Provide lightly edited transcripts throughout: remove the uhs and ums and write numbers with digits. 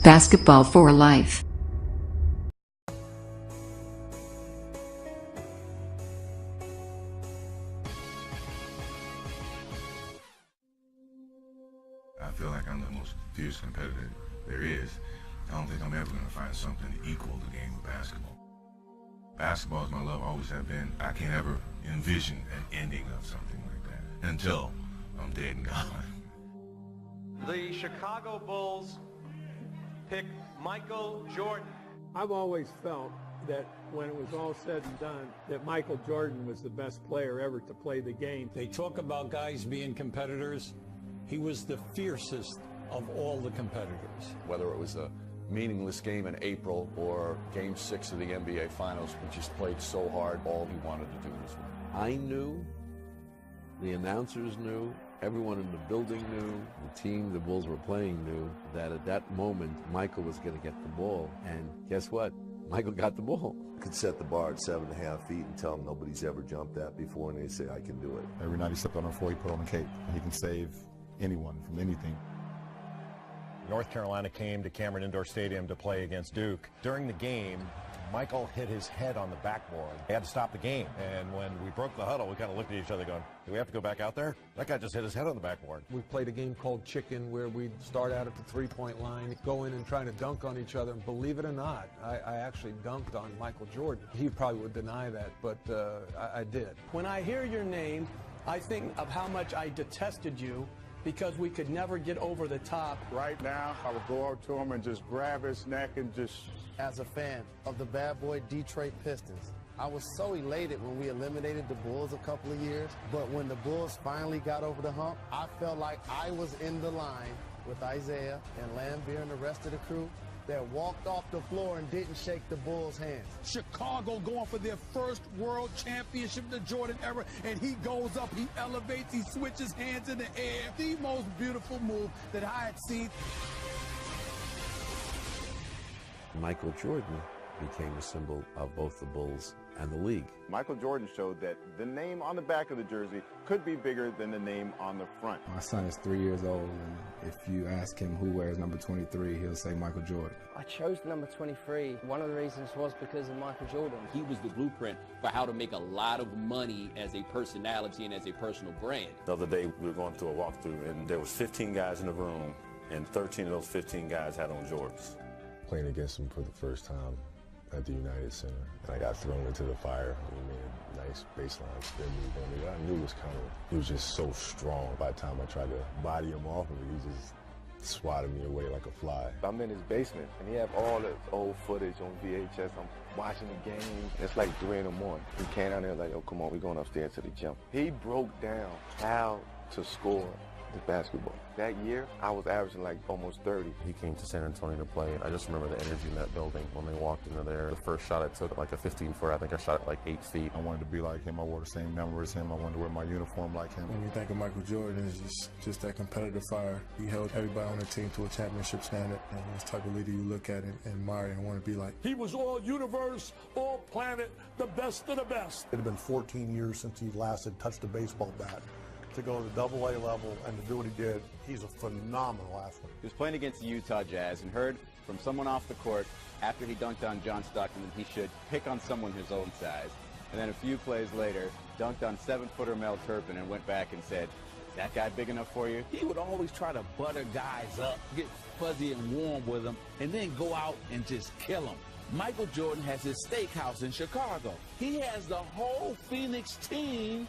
Basketball for life. I feel like I'm the most fierce competitor there is. I don't think I'm ever going to find something to equal the game of basketball. Basketball is my love, always have been. I can't ever envision an ending of something like that until I'm dead and gone. The Chicago Bulls pick Michael Jordan. I've always felt that when it was all said and done, that Michael Jordan was the best player ever to play the game. They talk about guys being competitors. He was the fiercest of all the competitors. Whether it was a meaningless game in April or Game 6 of the NBA Finals, we just played so hard, all he wanted to do was win. I knew, the announcers knew, everyone in the building knew, the team the Bulls were playing knew that at that moment Michael was going to get the ball, and guess what? Michael got the ball. Could set the bar at 7.5 feet and tell them nobody's ever jumped that before, and they say, I can do it. Every night he stepped on the floor, he put on the cape. He can save anyone from anything. North Carolina came to Cameron Indoor Stadium to play against Duke. During the game, Michael hit his head on the backboard. They had to stop the game. And when we broke the huddle, we kind of looked at each other going, do we have to go back out there? That guy just hit his head on the backboard. We played a game called Chicken where we'd start out at the three-point line, go in and try to dunk on each other. And believe it or not, I actually dunked on Michael Jordan. He probably would deny that, but I did. When I hear your name, I think of how much I detested you because we could never get over the top. Right now, I would go up to him and just grab his neck and just... As a fan of the bad boy Detroit Pistons, I was so elated when we eliminated the Bulls a couple of years, but when the Bulls finally got over the hump, I felt like I was in the line with Isaiah and Lambeer and the rest of the crew that walked off the floor and didn't shake the Bulls' hands. Chicago going for their first world championship in the Jordan era, and he goes up, he elevates, he switches hands in the air. The most beautiful move that I had seen. Michael Jordan became a symbol of both the Bulls and the league. Michael Jordan showed that the name on the back of the jersey could be bigger than the name on the front. My son is 3 years old, and if you ask him who wears number 23, he'll say Michael Jordan. I chose number 23. One of the reasons was because of Michael Jordan. He was the blueprint for how to make a lot of money as a personality and as a personal brand. The other day, we were going through a walkthrough, and there was 15 guys in the room, and 13 of those 15 guys had on Jordans. Playing against him for the first time at the United Center, and I got thrown into the fire. He made a nice baseline spin move on me. I knew it was coming. He was just so strong. By the time I tried to body him off of me, he just swatted me away like a fly. I'm in his basement, and he have all this old footage on VHS. I'm watching the game. It's like 3 in the morning. He came down there like, oh, come on, we're going upstairs to the gym. He broke down how to score the basketball. That year, I was averaging like almost 30. He came to San Antonio to play, and I just remember the energy in that building when they walked into there. The first shot I took like a 15-footer. I think I shot it like 8 feet. I wanted to be like him. I wore the same number as him. I wanted to wear my uniform like him. When you think of Michael Jordan, it's just that competitive fire. He held everybody on the team to a championship standard, and this type of leader you look at and admire and want to be like. He was all universe, all planet, the best of the best. It had been 14 years since he last had touched a baseball bat. To go to the AA level and to do what he did, he's a phenomenal athlete. He was playing against the Utah Jazz and heard from someone off the court after he dunked on John Stockton that he should pick on someone his own size. And then a few plays later, dunked on 7-footer Mel Turpin and went back and said, is that guy big enough for you? He would always try to butter guys up, get fuzzy and warm with them, and then go out and just kill them. Michael Jordan has his steakhouse in Chicago. He has the whole Phoenix team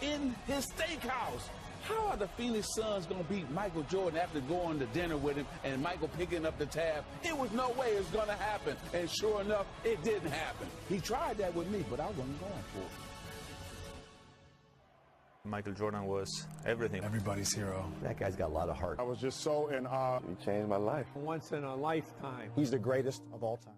in his steakhouse. How are the Phoenix Suns going to beat Michael Jordan after going to dinner with him and Michael picking up the tab? It was no way it was going to happen. And sure enough, it didn't happen. He tried that with me, but I wasn't going for it. Michael Jordan was everything. Everybody's hero. That guy's got a lot of heart. I was just so in awe. He changed my life. Once in a lifetime. He's the greatest of all time.